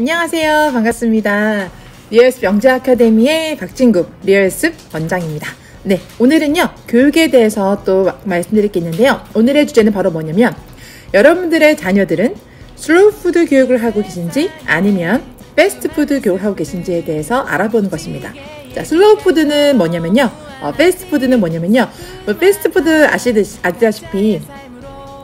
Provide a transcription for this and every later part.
안녕하세요. 반갑습니다. 리얼습 영재 아카데미의 박진구 리얼습 원장입니다. 네, 오늘은요 교육에 대해서 또 말씀드릴 게 있는데요. 오늘의 주제는 바로 뭐냐면 여러분들의 자녀들은 슬로우 푸드 교육을 하고 계신지 아니면 패스트푸드 교육을 하고 계신지에 대해서 알아보는 것입니다. 자, 슬로우 푸드는 뭐냐면요, 패스트푸드는 뭐냐면요, 패스트푸드 아시다시피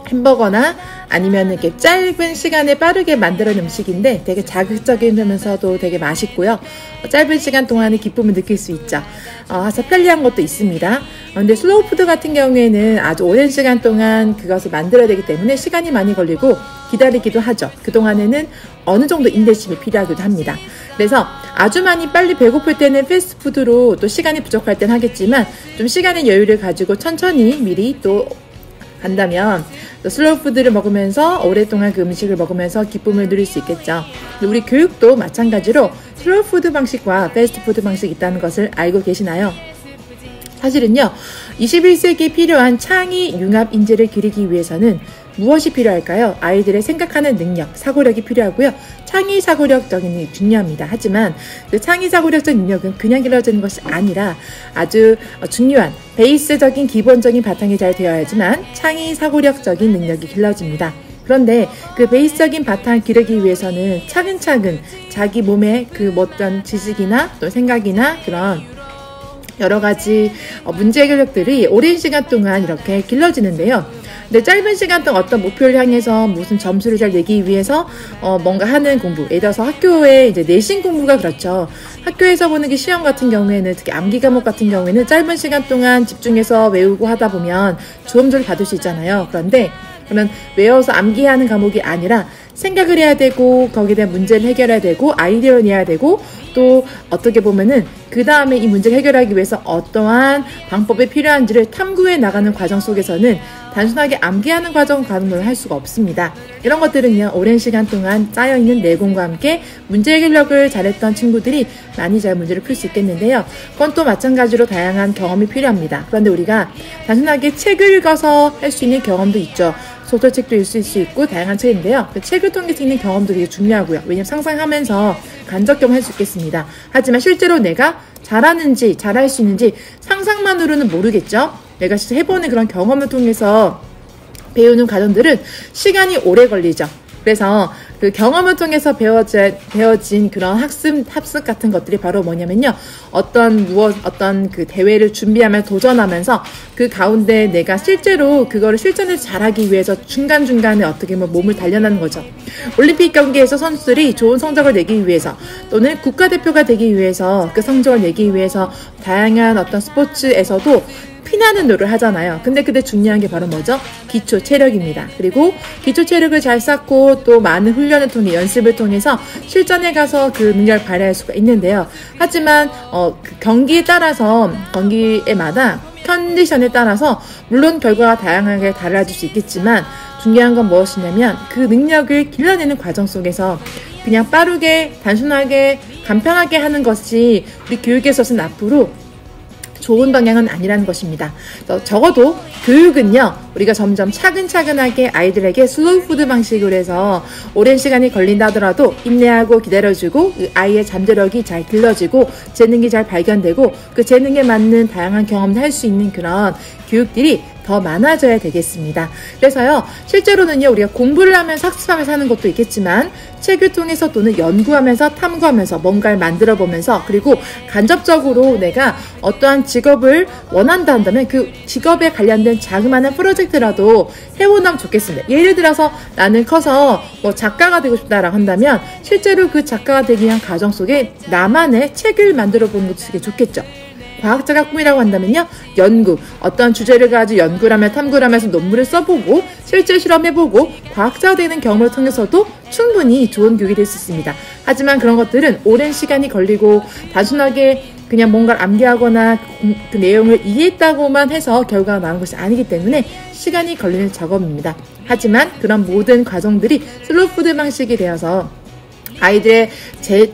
햄버거나 아니면 이렇게 짧은 시간에 빠르게 만들어낸 음식인데 되게 자극적이면서도 되게 맛있고요. 짧은 시간 동안에 기쁨을 느낄 수 있죠. 아주 편리한 것도 있습니다. 근데 슬로우 푸드 같은 경우에는 아주 오랜 시간 동안 그것을 만들어야 되기 때문에 시간이 많이 걸리고 기다리기도 하죠. 그동안에는 어느 정도 인내심이 필요하기도 합니다. 그래서 아주 많이 빨리 배고플 때는 패스트푸드로 또 시간이 부족할 땐 하겠지만 좀 시간의 여유를 가지고 천천히 미리 또 간다면 슬로우 푸드를 먹으면서 오랫동안 그 음식을 먹으면서 기쁨을 누릴 수 있겠죠. 우리 교육도 마찬가지로 슬로우 푸드 방식과 패스트푸드 방식이 있다는 것을 알고 계시나요? 사실은요, 21세기에 필요한 창의 융합 인재를 기르기 위해서는 무엇이 필요할까요? 아이들의 생각하는 능력, 사고력이 필요하고요. 창의 사고력적인 능력이 중요합니다. 하지만 그 창의 사고력적 능력은 그냥 길러지는 것이 아니라 아주 중요한 베이스적인 기본적인 바탕이 잘 되어야지만 창의 사고력적인 능력이 길러집니다. 그런데 그 베이스적인 바탕을 기르기 위해서는 차근차근 자기 몸의 그 어떤 지식이나 또 생각이나 그런 여러 가지 문제 해결력들이 오랜 시간 동안 이렇게 길러지는데요. 근데 짧은 시간 동안 어떤 목표를 향해서 무슨 점수를 잘 내기 위해서 뭔가 하는 공부, 예를 들어서 학교에 이제 내신 공부가 그렇죠. 학교에서 보는 게 시험 같은 경우에는 특히 암기 과목 같은 경우에는 짧은 시간 동안 집중해서 외우고 하다 보면 좋은 점을 받을 수 있잖아요. 그런데 그러면 외워서 암기하는 과목이 아니라 생각을 해야 되고 거기에 대한 문제를 해결해야 되고 아이디어를 내야 되고 또 어떻게 보면은 그 다음에 이 문제를 해결하기 위해서 어떠한 방법이 필요한지를 탐구해 나가는 과정 속에서는 단순하게 암기하는 과정을 할 수가 없습니다. 이런 것들은요, 오랜 시간 동안 쌓여있는 내공과 함께 문제 해결력을 잘했던 친구들이 많이 잘 문제를 풀 수 있겠는데요. 그건 또 마찬가지로 다양한 경험이 필요합니다. 그런데 우리가 단순하게 책을 읽어서 할 수 있는 경험도 있죠. 소설책도 읽을 수 있고 다양한 책인데요. 그 책을 통해서 있는 경험도 되게 중요하고요. 왜냐하면 상상하면서 간접 경험할 수 있겠습니다. 하지만 실제로 내가 잘하는지 잘할 수 있는지 상상만으로는 모르겠죠. 내가 진짜 해보는 그런 경험을 통해서 배우는 과정들은 시간이 오래 걸리죠. 그래서 그 경험을 통해서 배워진 그런 학습 같은 것들이 바로 뭐냐면요. 어떤 그 대회를 준비하면서 도전하면서 그 가운데 내가 실제로 그거를 실전에서 잘하기 위해서 중간중간에 어떻게 보면 몸을 단련하는 거죠. 올림픽 경기에서 선수들이 좋은 성적을 내기 위해서 또는 국가대표가 되기 위해서 그 성적을 내기 위해서 다양한 어떤 스포츠에서도 피나는 노력을 하잖아요. 근데 중요한 게 바로 뭐죠? 기초 체력입니다. 그리고 기초 체력을 잘 쌓고 또 많은 훈련을 통해 연습을 통해서 실전에 가서 그 능력을 발휘할 수가 있는데요. 하지만 그 경기에 따라서 경기에마다 컨디션에 따라서 물론 결과가 다양하게 달라질 수 있겠지만 중요한 건 무엇이냐면 그 능력을 길러내는 과정 속에서 그냥 빠르게 단순하게 간편하게 하는 것이 우리 교육에 있어서는 앞으로 좋은 방향은 아니라는 것입니다. 적어도 교육은요, 우리가 점점 차근차근하게 아이들에게 슬로우 푸드 방식으로 해서 오랜 시간이 걸린다 하더라도 인내하고 기다려주고 그 아이의 잠재력이 잘 길러지고 재능이 잘 발견되고 그 재능에 맞는 다양한 경험을 할 수 있는 그런 교육들이 더 많아져야 되겠습니다. 그래서요, 실제로는요, 우리가 공부를 하면서 학습하면서 하는 것도 있겠지만 책을 통해서 또는 연구하면서 탐구하면서 뭔가를 만들어 보면서 그리고 간접적으로 내가 어떠한 직업을 원한다 한다면 그 직업에 관련된 자그마한 프로젝트라도 해본다면 좋겠습니다. 예를 들어서 나는 커서 작가가 되고 싶다라고 한다면 실제로 그 작가가 되기 위한 과정 속에 나만의 책을 만들어 보는 것도 되게 좋겠죠. 과학자가 꿈이라고 한다면요, 연구, 어떤 주제를 가지고 연구를 하며 탐구를 하면서 논문을 써보고 실제 실험해보고 과학자가 되는 경험을 통해서도 충분히 좋은 교육이 될 수 있습니다. 하지만 그런 것들은 오랜 시간이 걸리고 단순하게 그냥 뭔가를 암기하거나 그 내용을 이해했다고만 해서 결과가 나온 것이 아니기 때문에 시간이 걸리는 작업입니다. 하지만 그런 모든 과정들이 슬로우 푸드 방식이 되어서 아이들의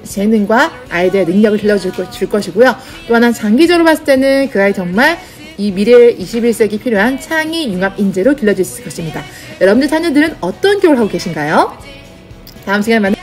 재능과 아이들의 능력을 길러줄 것이고요. 또 하나 장기적으로 봤을 때는 그 아이 정말 이 미래 21세기 필요한 창의 융합 인재로 길러질 것입니다. 여러분들 자녀들은 어떤 교육을 하고 계신가요? 다음 시간에 만나요.